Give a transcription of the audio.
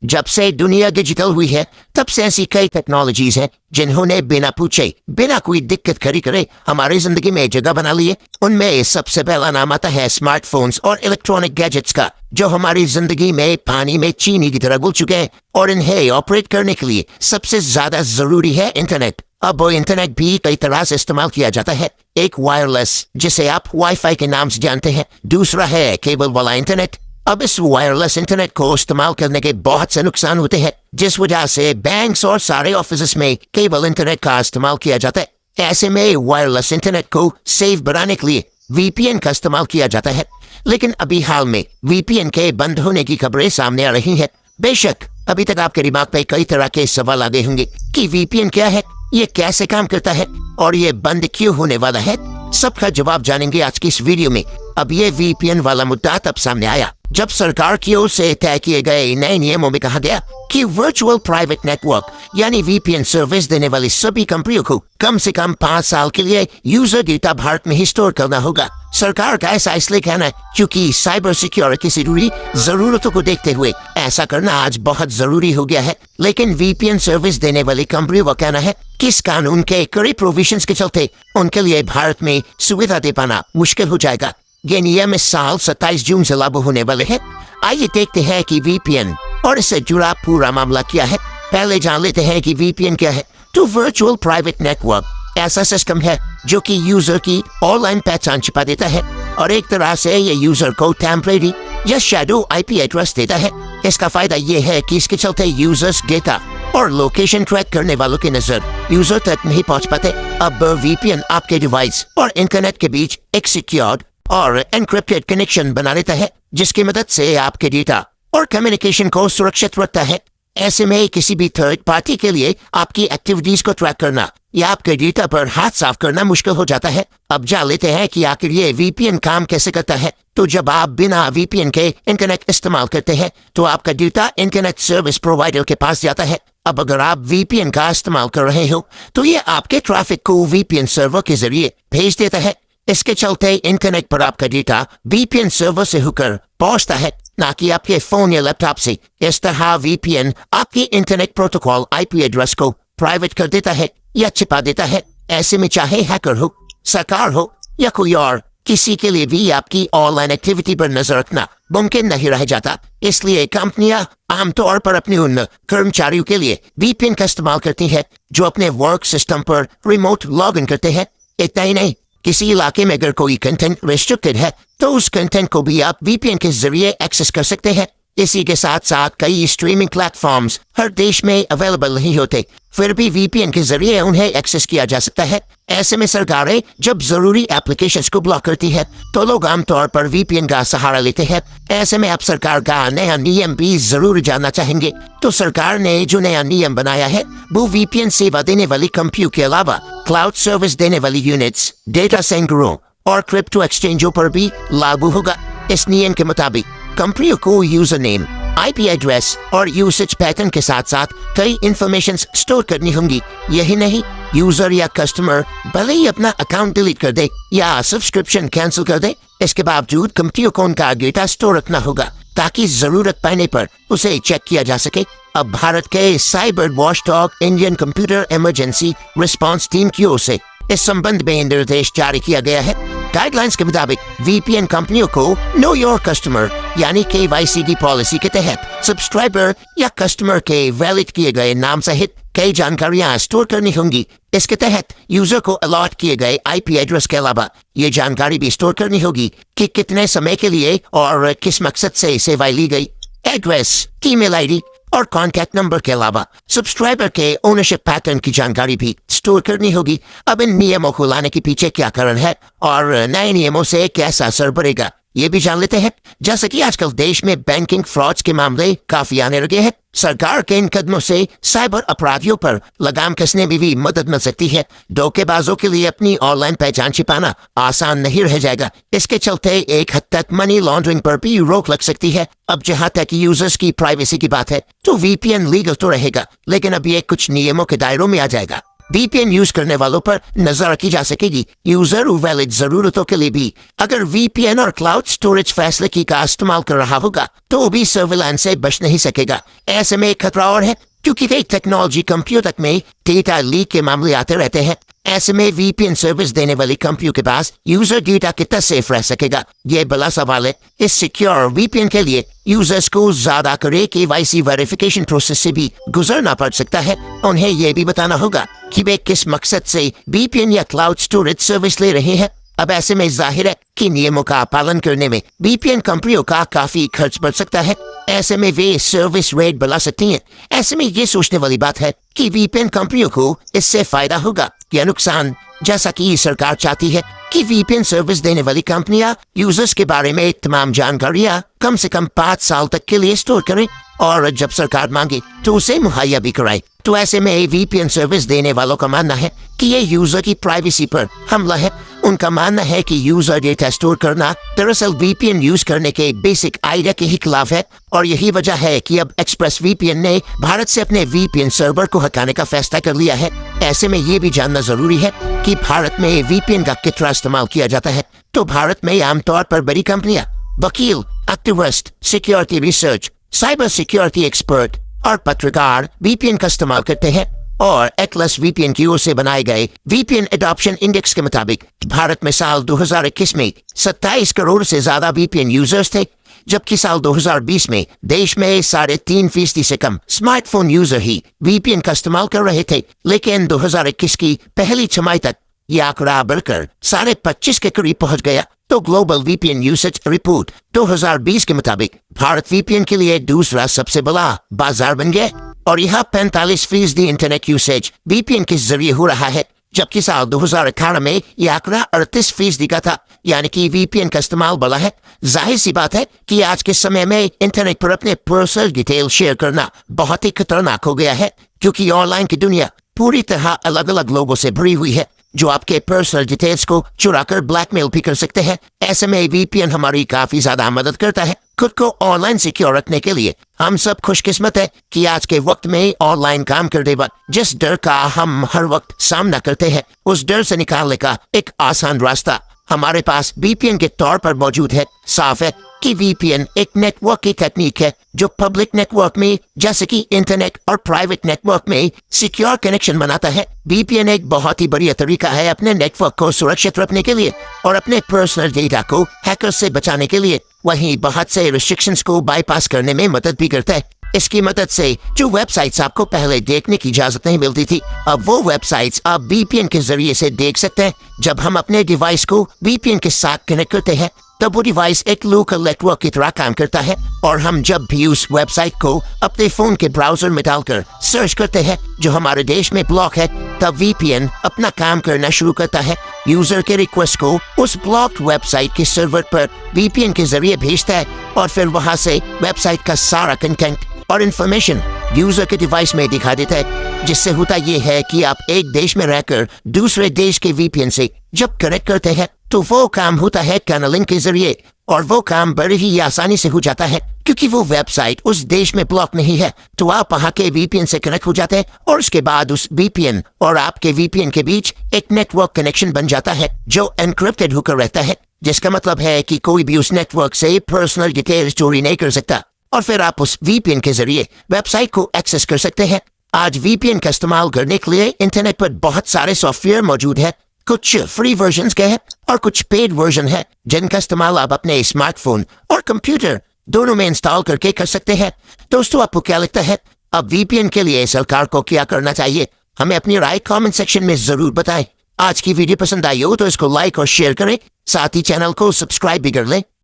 जब से दुनिया डिजिटल हुई है तब से ऐसी कई टेक्नोलॉजीज हैं जिन्होंने बिना पूछे बिना कोई दिक्कत खड़ी करे हमारी जिंदगी में जगह बना ली है। उनमें सबसे पहला नाम आता है स्मार्टफोन्स और इलेक्ट्रॉनिक गैजेट्स का, जो हमारी जिंदगी में पानी में चीनी की तरह घुल चुके हैं और इन्हें ऑपरेट करने के लिए सबसे ज्यादा जरूरी है इंटरनेट। अब वो इंटरनेट भी कई तरह से इस्तेमाल किया जाता है। एक वायरलेस, जिसे आप वाईफाई के नाम से जानते हैं, दूसरा है केबल वाला इंटरनेट। अब इस वायरलेस इंटरनेट को इस्तेमाल करने के बहुत से नुकसान होते हैं, जिस वजह से बैंक्स और सारे ऑफिस में केबल इंटरनेट का इस्तेमाल किया जाता है। ऐसे में वायरलेस इंटरनेट को सेफ बनाने के लिए वीपीएन का इस्तेमाल किया जाता है। लेकिन अभी हाल में वीपीएन के बंद होने की खबरें सामने आ रही हैं। बेशक अभी तक आपके दिमाग पे कई तरह के सवाल आ गए होंगे कि वीपीएन क्या है, ये कैसे काम करता है और ये बंद क्यों होने वाला है। सबका जवाब जानेंगे आज की इस वीडियो में। अब ये वीपीएन वाला मुद्दा तब सामने आया जब सरकार की ओर से तय किए गए नए नियमों में कहा गया कि वर्चुअल प्राइवेट नेटवर्क यानी वीपीएन सर्विस देने वाली सभी कंपनियों को कम से कम 5 साल के लिए यूजर डेटा भारत में ही स्टोर करना होगा। सरकार का ऐसा इसलिए कहना है क्योंकि साइबर सिक्योरिटी से जुड़ी जरूरतों को देखते हुए ऐसा करना आज बहुत जरूरी हो गया है। लेकिन वीपीएन सर्विस देने वाली कंपनियों का कहना है कि इस कानून के कड़े प्रोविजंस के चलते उनके लिए भारत में सुविधा दे पाना मुश्किल हो जाएगा। ये नियम इस साल 27 जून से लागू होने वाले हैं। आइए देखते हैं कि वीपीएन और इससे जुड़ा पूरा मामला क्या है। पहले जान लेते हैं कि वीपीएन क्या है। तो वर्चुअल प्राइवेट नेटवर्क ऐसा सिस्टम है जो कि यूजर की ऑनलाइन पहचान छिपा देता है और एक तरह से ये यूजर को टेम्परेरी या शैडो आईपी एड्रेस देता है। इसका फायदा ये है कि इसके चलते यूजर्स डेटा और लोकेशन ट्रैक करने वालों की नजर यूजर तक नहीं पहुंच पाते। अब वीपीएन आपके डिवाइस और इंटरनेट के बीच एक सिक्योर्ड और एनक्रिप्टेड कनेक्शन बना लेता है, जिसकी मदद से आपके डेटा और कम्युनिकेशन को सुरक्षित रखता है। ऐसे में किसी भी थर्ड पार्टी के लिए आपकी एक्टिविटीज को ट्रैक करना या आपके डेटा पर हाथ साफ करना मुश्किल हो जाता है। अब जान लेते हैं कि आखिर ये वीपीएन काम कैसे करता है। तो जब आप बिना वीपीएन के इंटरनेट इस्तेमाल करते हैं तो आपका डेटा इंटरनेट सर्विस प्रोवाइडर के पास जाता है। अब अगर आप वीपीएन का इस्तेमाल कर रहे हो तो ये आपके ट्रैफिक को वीपीएन सर्वर के जरिए भेज देता है। इसके चलते इंटरनेट पर आपका डेटा वीपीएन सर्वर से होकर पहुंचता है, ना कि आपके फोन या लैपटॉप से। इस तरह वीपीएन आपकी इंटरनेट प्रोटोकॉल आईपी एड्रेस को प्राइवेट कर देता है या छिपा देता है। ऐसे में चाहे हैकर हो, सरकार हो या कोई और, किसी के लिए भी आपकी ऑनलाइन एक्टिविटी पर नजर रखना मुमकिन नहीं रह जाता। इसलिए कंपनियां आमतौर पर अपने उन कर्मचारियों के लिए वीपीएन का इस्तेमाल करती है जो अपने वर्क सिस्टम पर रिमोट लॉग इन करते हैं। इतना ही नहीं, किसी इलाके में अगर कोई कंटेंट रिस्ट्रिक्टेड है तो उस कंटेंट को भी आप वीपीएन के जरिए एक्सेस कर सकते हैं। इसी के साथ साथ कई स्ट्रीमिंग प्लेटफॉर्म्स हर देश में अवेलेबल नहीं होते, फिर भी वीपीएन के जरिए उन्हें एक्सेस किया जा सकता है। ऐसे में सरकारें जब जरूरी एप्लीकेशंस को ब्लॉक करती है तो लोग आमतौर पर वीपीएन का सहारा लेते हैं। ऐसे में आप सरकार का नया नियम भी जरूर जानना चाहेंगे। तो सरकार ने जो नया नियम बनाया है वो वीपीएन सेवा देने वाली कंपनियों के अलावा क्लाउड सर्विस देने वाली यूनिट्स, डेटा सेंटरों और क्रिप्टो एक्सचेंजों पर भी लागू होगा। इस नियम के मुताबिक कंपनियों को यूजर नेम, आईपी एड्रेस और यूसेज पैटर्न के साथ साथ कई इंफॉर्मेशन स्टोर करनी होंगी। यही नहीं, यूजर या कस्टमर भले ही अपना अकाउंट डिलीट कर दे या सब्सक्रिप्शन कैंसिल कर दे, इसके बावजूद कंपनियों को उनका डेटा स्टोर रखना होगा ताकि जरूरत पड़ने पर उसे चेक किया जा सके। अब भारत के cyber watchdog Indian computer emergency response team की ओर से इस संबंध में निर्देश जारी किया गया है। गाइडलाइंस के मुताबिक वीपीएन कंपनियों को नो योर कस्टमर यानी केवाईसी की पॉलिसी के तहत सब्सक्राइबर या कस्टमर के वैलिड किए गए नाम सहित कई जानकारियां स्टोर करनी होंगी। इसके तहत यूजर को अलॉट किए गए आईपी एड्रेस के अलावा ये जानकारी भी स्टोर करनी होगी कि कितने समय के लिए और किस मकसद से सेवाएं ली गई। एड्रेस, ईमेल आईडी और कॉन्टैक्ट नंबर के अलावा सब्सक्राइबर के ओनरशिप पैटर्न की जानकारी भी स्टोर करनी होगी। अब इन नियमों को लाने के पीछे क्या कारण है और नए नियमों से कैसा असर पड़ेगा, ये भी जान लेते हैं। जैसे कि आजकल देश में बैंकिंग फ्रॉड्स के मामले काफी आने लगे हैं। सरकार के इन कदमों से साइबर अपराधियों पर लगाम कसने में भी मदद मिल सकती है। धोखेबाजों के लिए अपनी ऑनलाइन पहचान छिपाना आसान नहीं रह जाएगा। इसके चलते एक हद तक मनी लॉन्ड्रिंग पर भी रोक लग सकती है। अब जहां तक यूजर्स की प्राइवेसी की बात है तो वीपीएन लीगल तो रहेगा, लेकिन अब ये कुछ नियमों के दायरों में आ जाएगा। वीपीएन यूज करने वालों पर नजर रखी जा सकेगी, यूजर वैलिड जरूरतों के लिए भी। अगर वीपीएन और क्लाउड स्टोरेज फैसले की का इस्तेमाल कर रहा होगा तो भी सर्विलांस से बच नहीं सकेगा। ऐसे में एक खतरा और है, क्योंकि कई टेक्नोलॉजी कंप्यूटर में डेटा लीक के मामले आते रहते हैं। ऐसे में वीपीएन सर्विस देने वाली कंपनियों के पास यूजर डेटा कितना सेफ रह सकेगा, ये बड़ा सवाल है। इस सिक्योर वीपीएन के लिए यूजर्स को ज्यादा करे केवाईसी वेरिफिकेशन प्रोसेस से भी गुजरना पड़ सकता है। उन्हें यह भी बताना होगा कि वे किस मकसद से वीपीएन या क्लाउड स्टोरेज सर्विस ले रहे हैं। अब ऐसे में जाहिर है कि नियमों का पालन करने में वीपीएन कंपनियों का काफी खर्च बढ़ सकता है। ऐसे में वे सर्विस रेट बढ़ा सकती हैं। ऐसे में ये सोचने वाली बात है कि वीपीएन कंपनियों को इससे फायदा होगा या नुकसान। जैसा कि सरकार चाहती है कि वीपीएन सर्विस देने वाली कंपनियां यूजर्स के बारे में तमाम जानकारियां कम से कम 5 साल तक के लिए स्टोर करें और जब सरकार मांगे तो उसे मुहैया भी कराए। तो ऐसे में वीपीएन सर्विस देने वालों का मानना है कि ये यूजर की प्राइवेसी पर हमला है। उनका मानना है कि यूजर डेटा स्टोर करना दरअसल वीपीएन यूज करने के बेसिक आइडिया के ही खिलाफ है, और यही वजह है कि अब एक्सप्रेस वीपीएन ने भारत से अपने वीपीएन सर्वर को हटाने का फैसला कर लिया है। ऐसे में ये भी जानना जरूरी है कि भारत में वीपीएन का कितना इस्तेमाल किया जाता है। तो भारत में आमतौर पर बड़ी कंपनियां, वकील, activist, security research, cyber security expert और पत्रकार वीपीएन का इस्तेमाल करते हैं। और एटलस वीपीएन की ओर से बनाए गए वीपीएन एडॉप्शन इंडेक्स के मुताबिक भारत में साल 2021 में 27 करोड़ से ज्यादा वीपीएन यूजर्स थे, जबकि साल 2020 में देश में 3.5% से कम स्मार्टफोन यूजर ही वीपीएन का इस्तेमाल कर रहे थे। लेकिन 2021 की पहली छमाही तक यह आंकड़ा बढ़कर 25.5 के करीब पहुंच गया। तो ग्लोबल वीपीएन यूसेज रिपोर्ट 2020 के मुताबिक भारत वीपीएन के लिए दूसरा सबसे बड़ा बाजार बन गया और यहाँ 45% इंटरनेट यूसेज वीपीएन के जरिए हो रहा है, जबकि साल 2018 में यह आंकड़ा 38% का था। यानी कि वीपीएन का इस्तेमाल बढ़ा है। जाहिर सी बात है कि आज के समय में इंटरनेट पर अपने पर्सनल डिटेल शेयर करना बहुत ही खतरनाक हो गया है, क्योंकि ऑनलाइन की दुनिया पूरी तरह अलग अलग लोगों से भरी हुई है जो आपके पर्सनल डिटेल्स को चुराकर ब्लैकमेल भी कर सकते हैं। ऐसे में वीपीएन हमारी काफी ज्यादा मदद करता है खुद को ऑनलाइन सिक्योर रखने के लिए। हम सब खुशकिस्मत है कि आज के वक्त में ऑनलाइन काम करते वक्त जिस डर का हम हर वक्त सामना करते हैं, उस डर से निकालने का एक आसान रास्ता हमारे पास वीपीएन के तौर पर मौजूद है। साफ है कि वीपीएन एक नेटवर्क की तकनीक है जो पब्लिक नेटवर्क में जैसे कि इंटरनेट और प्राइवेट नेटवर्क में सिक्योर कनेक्शन बनाता है। वीपीएन एक बहुत ही बढ़िया तरीका है अपने नेटवर्क को सुरक्षित रखने के लिए और अपने पर्सनल डेटा को हैकर्स से बचाने के लिए। वहीं बहुत से रिस्ट्रिक्शंस को बाईपास करने में मदद भी करता है। इसकी मदद से जो वेबसाइट्स आपको पहले देखने की इजाजत नहीं मिलती थी, अब वो वेबसाइट्स आप वीपीएन के जरिए से देख सकते हैं। जब हम अपने डिवाइस को वीपीएन के साथ कनेक्ट करते हैं तब वो डिवाइस एक लोकल नेटवर्क की तरह काम करता है और हम जब भी उस वेबसाइट को अपने फोन के ब्राउजर में डालकर सर्च करते हैं जो हमारे देश में ब्लॉक है, तब वीपीएन अपना काम करना शुरू करता है। यूजर के रिक्वेस्ट को उस ब्लॉक्ड वेबसाइट के सर्वर पर वीपीएन के जरिए भेजता है और फिर वहां से वेबसाइट का सारा कंटेंट और इंफॉर्मेशन यूजर के डिवाइस में दिखा देता है। जिससे होता यह है कि आप एक देश में रहकर दूसरे देश के वीपीएन से जब कनेक्ट करते हैं तो वो काम होता है टनलिंग के जरिए, और वो काम बड़ी ही आसानी से हो जाता है क्योंकि वो वेबसाइट उस देश में ब्लॉक नहीं है। तो आप वहां के वीपीएन से कनेक्ट हो जाते हैं और उसके बाद उस वीपीएन और आपके वीपीएन के बीच एक नेटवर्क कनेक्शन बन जाता है जो एनक्रिप्टेड होकर रहता है, जिसका मतलब है कि कोई भी उस नेटवर्क से पर्सनल डिटेल चोरी नहीं कर सकता और फिर आप उस वीपीएन के जरिए वेबसाइट को एक्सेस कर सकते हैं। आज वीपीएन का इस्तेमाल करने के लिए इंटरनेट पर बहुत सारे सॉफ्टवेयर मौजूद है। कुछ फ्री वर्जन के हैं और कुछ पेड वर्जन है जिनका इस्तेमाल आप अपने स्मार्टफोन और कंप्यूटर दोनों में इंस्टॉल करके कर सकते हैं। दोस्तों, आपको क्या लगता है अब वीपीएन के लिए सरकार को क्या करना चाहिए? हमें अपनी राय कमेंट सेक्शन में जरूर बताएं। आज की वीडियो पसंद आई हो तो इसको लाइक और शेयर करें, साथ ही चैनल को सब्सक्राइब भी कर लें।